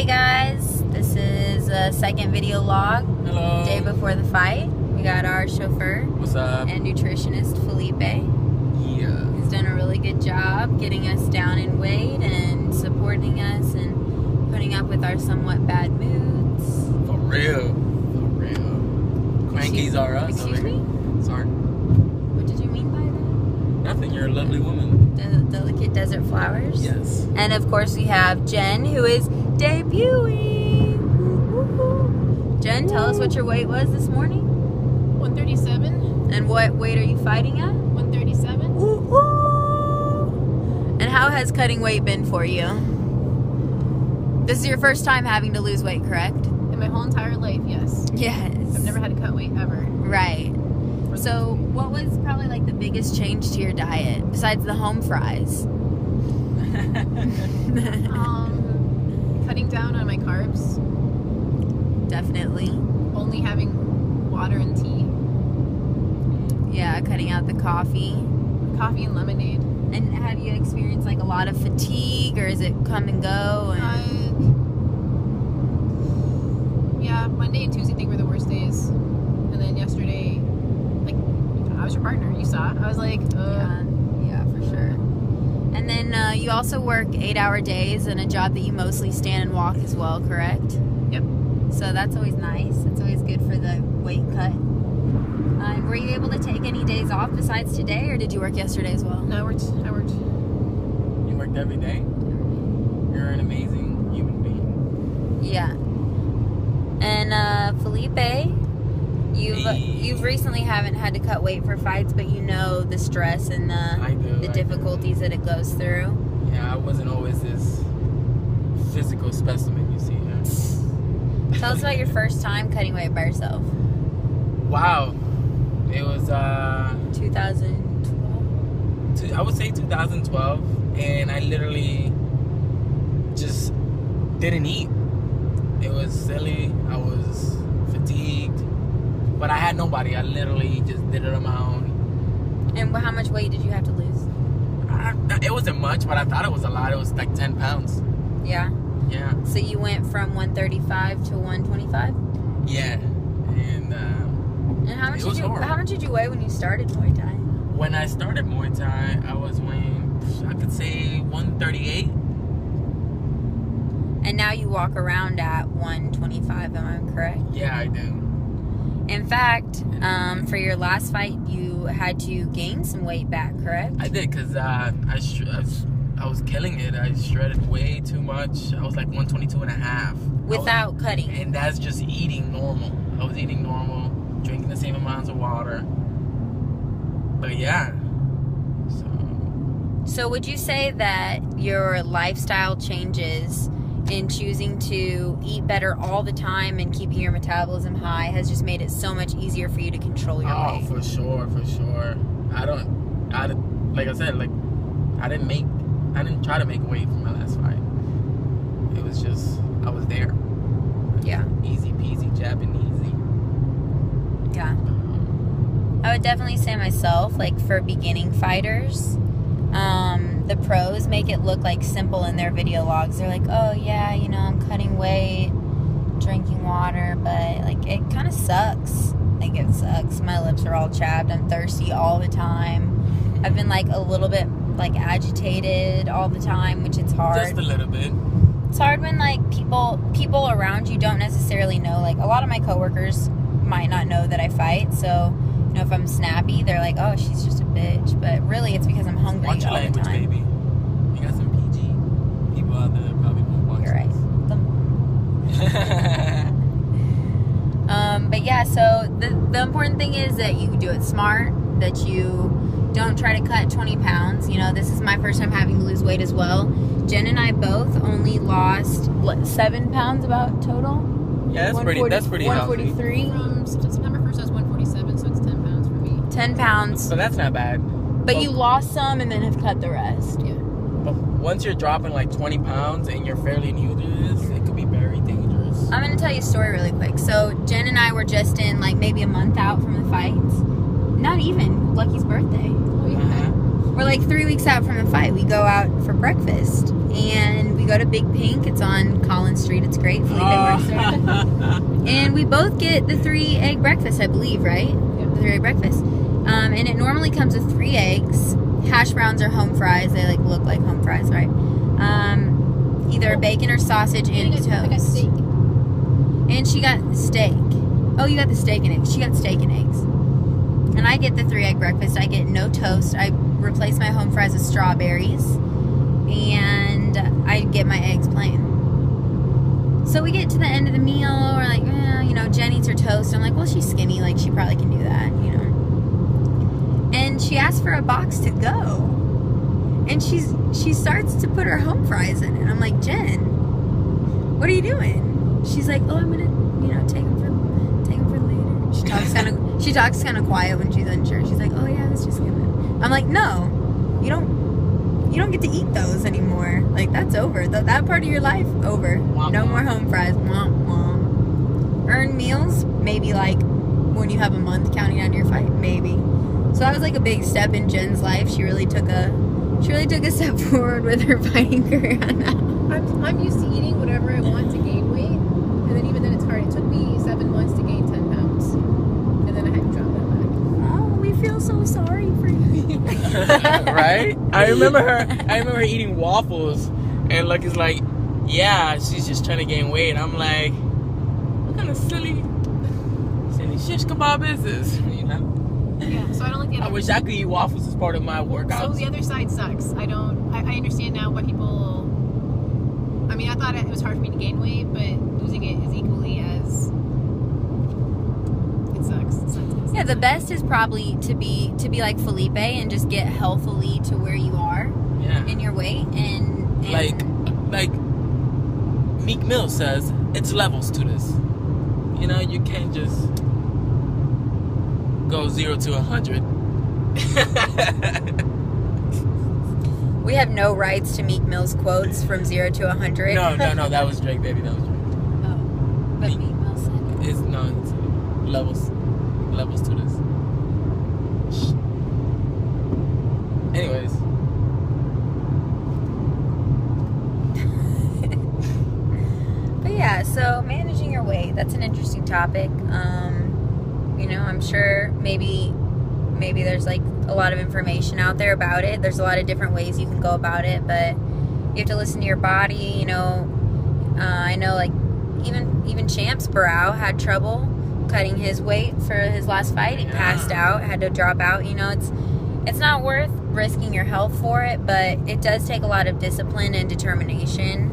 Hey guys, this is a second video log. Hello. Day before the fight. We got our chauffeur. What's up? And nutritionist Felipe. Yeah. He's done a really good job getting us down in weight and supporting us and putting up with our somewhat bad moods. For real. For real. Crankies are us. Excuse me? Sorry. What did you mean by that? Nothing. You're a lovely woman. Delicate desert flowers. Yes. And of course we have Jen, who is debuting. Woo-hoo-hoo. Jen, tell us what your weight was this morning. 137. And what weight are you fighting at? 137. Ooh, ooh. And how has cutting weight been for you? This is your first time having to lose weight, correct? In my whole entire life, yes. Yes. I've never had to cut weight ever. Right. So what was probably like the biggest change to your diet besides the home fries? Cutting down on my carbs. Definitely. Only having water and tea. Yeah, cutting out the coffee. Coffee and lemonade. And have you experienced like a lot of fatigue, or is it come and go? Yeah, Monday and Tuesday I think were the worst days. And then yesterday, like, I was your partner, you saw. I was like, Yeah, for sure. And then you also work 8-hour days in a job that you mostly stand and walk as well, correct? Yep. So that's always nice. It's always good for the weight cut. Were you able to take any days off besides today, or did you work yesterday as well? No, I worked. You worked every day? You're an amazing human being. Yeah. And Felipe, you've recently haven't had to cut weight for fights, but you know the stress and the difficulties that it goes through. Yeah, I wasn't always this physical specimen you see here. Tell us about your first time cutting weight by yourself. Wow. It was 2012. I would say 2012, and I literally just didn't eat. It was silly. I was fatigued, but I had nobody. I literally just did it on my own. And how much weight did you have to lose? It wasn't much, but I thought it was a lot. It was like 10 pounds. Yeah. Yeah. So you went from 135 to 125. Yeah. And how much did you weigh when you started Muay Thai? When I started Muay Thai, I was weighing, I could say 138. And now you walk around at 125, am I correct? Yeah, I do. In fact, for your last fight, you had to gain some weight back, correct? I did, because I was killing it. I shredded way too much. I was like 122 and a half. Without cutting. And that's just eating normal. I was eating normal, drinking the same amounts of water. But yeah. So would you say that your lifestyle changes in choosing to eat better all the time and keeping your metabolism high has just made it so much easier for you to control your weight? For sure. Like I said, I didn't try to make weight for my last fight. It was just, I was there. Yeah. Easy peasy, jabbing easy. Yeah. I would definitely say myself, like for beginning fighters, the pros make it look like simple in their video logs. They're like, oh yeah, you know, I'm cutting weight, drinking water, but like it kind of sucks. Like it sucks. My lips are all chapped. I'm thirsty all the time. I've been like a little bit like agitated all the time, which it's hard. Just a little bit. It's hard when like people around you don't necessarily know. Like a lot of my coworkers might not know that I fight, so you know, if I'm snappy, they're like, oh, she's just a bitch. But really, it's because I'm hungry Watch your all language, the time. baby. You got some PG people out there that probably won't watch. You're right. But yeah, so the important thing is that you do it smart, that you don't try to cut 20 pounds. You know, this is my first time having to lose weight as well. Jen and I both only lost, 7 pounds about total? Yeah, that's pretty healthy. 143. From September 1st, I was 147, so it's 10 pounds for me. 10 pounds. So that's not bad. But you lost some and then have cut the rest. Yeah. But once you're dropping like 20 pounds and you're fairly new to this, it could be very dangerous. I'm going to tell you a story really quick. So Jen and I were just in like maybe a month out from the fights. Not even Lucky's birthday. Oh, yeah. We're like 3 weeks out from the fight. We go out for breakfast and we go to Big Pink. It's on Collins Street. It's great. Felipe works there. And we both get the 3-egg breakfast, I believe, right? Yeah. The 3-egg breakfast. And it normally comes with 3 eggs. Hash browns or home fries. They look like home fries, right? Either bacon or sausage and toast. I got steak. And she got steak. Oh, you got the steak and eggs. She got steak and eggs. And I get the 3-egg breakfast. I get no toast. I replace my home fries with strawberries. And I get my eggs plain. So we get to the end of the meal. We're like, Jen eats her toast. I'm like, well, she's skinny. Like, she probably can do that, And she asked for a box to go. And she starts to put her home fries in it. I'm like, Jen, what are you doing? She's like, oh, I'm gonna, take them for later. She talks kind of quiet when she's unsure. She's like, oh yeah, let's just give it. I'm like, no, you don't get to eat those anymore. Like, that's over. That part of your life over. No more home fries. Womp womp. Earned meals, maybe like when you have a month counting on your fight, maybe. So that was like a big step in Jen's life. She really took a step forward with her fighting career on that. I'm used to eating whatever I want to gain weight, and then even then it's hard. It took me 7 months to gain 10 pounds, and then I had to drop that back. Oh, we feel so sorry for you. Right? I remember her eating waffles, and Lucky's like, yeah, she's just trying to gain weight. I'm like, what kind of silly shish kebab is this? Yeah, so I don't like the other. I wish I could eat waffles as part of my workout. So the other side sucks. I understand now why people. I mean, I thought it was hard for me to gain weight, but losing it is equally as. It sucks. Yeah, the best is probably to be like Felipe and just get healthily to where you are in your weight and like Meek Mill says, it's levels to this. You can't just go 0 to 100. We have no rights to Meek Mill's quotes from 0 to 100. No, that was Drake, baby. That was Drake. Oh, but Meek Mill said it's levels to this. Anyways. But yeah, so managing your weight, that's an interesting topic. I'm sure maybe there's like a lot of information out there about it. There's a lot of different ways you can go about it, but you have to listen to your body. I know like even Champs Barrow had trouble cutting his weight for his last fight. He passed out, had to drop out. It's not worth risking your health for it, but it does take a lot of discipline and determination.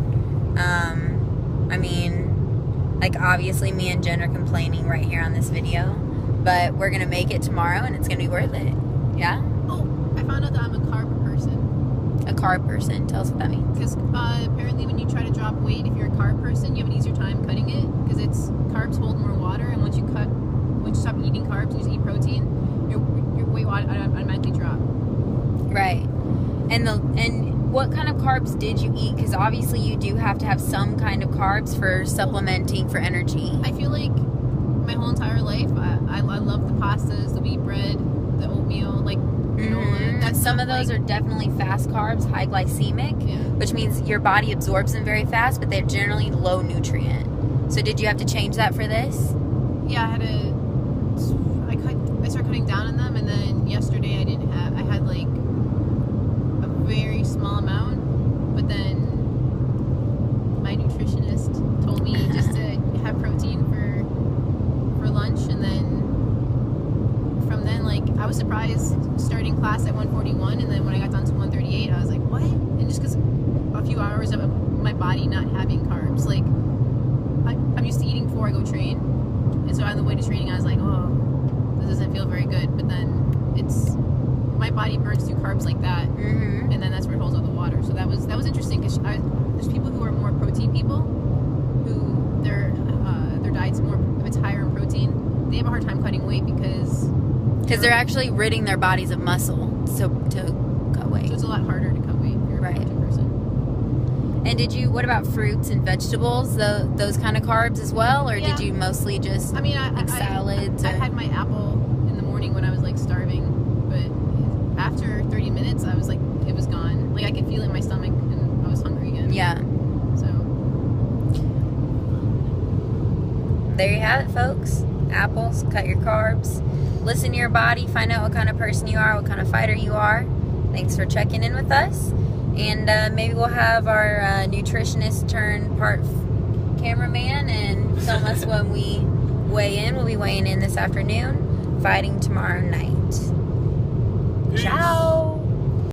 Like obviously me and Jen are complaining right here on this video, but we're gonna make it tomorrow and it's gonna be worth it. Yeah? Oh, I found out that I'm a carb person. A carb person. Tell us what that means. Because apparently when you try to drop weight, if you're a carb person, you have an easier time cutting it, because carbs hold more water, and once you stop eating carbs and you just eat protein, your weight will automatically drop. Right. And what kind of carbs did you eat? Because obviously you do have to have some kind of carbs for supplementing for energy. I feel like my whole entire life, I love the pastas, the wheat bread, the oatmeal, like granola. Some of those are definitely fast carbs, high glycemic, which means your body absorbs them very fast, but they're generally low nutrient. So did you have to change that for this? Yeah, I started cutting down on them, and then yesterday I had like a very small amount, but then my nutritionist told me just to have protein for lunch, and then from then, like, I was surprised starting class at 141, and then when I got down to 138, I was like, what? And just because a few hours of my body not having carbs, like, I'm used to eating before I go train, and so on the way to training, I was like, oh, this doesn't feel very good, but then my body burns through carbs like that, and then that's where it holds all the water. So that was interesting, because there's people who are more protein people, who their diet's it's higher in protein. They have a hard time cutting weight because they're actually ridding their bodies of muscle to cut weight. So it's a lot harder to cut weight if you're a protein person. And what about fruits and vegetables? Those kind of carbs as well, or did you mostly just salads? I had my apple in the morning when I was like starving, but after 30 minutes, I was like, it was gone. Like I could feel it in my stomach, and I was hungry again. Yeah. there you have it, folks. Apples, cut your carbs. Listen to your body. Find out what kind of person you are, what kind of fighter you are. Thanks for checking in with us. And maybe we'll have our nutritionist turn part cameraman and film us when we weigh in. We'll be weighing in this afternoon, fighting tomorrow night. Peace. Ciao.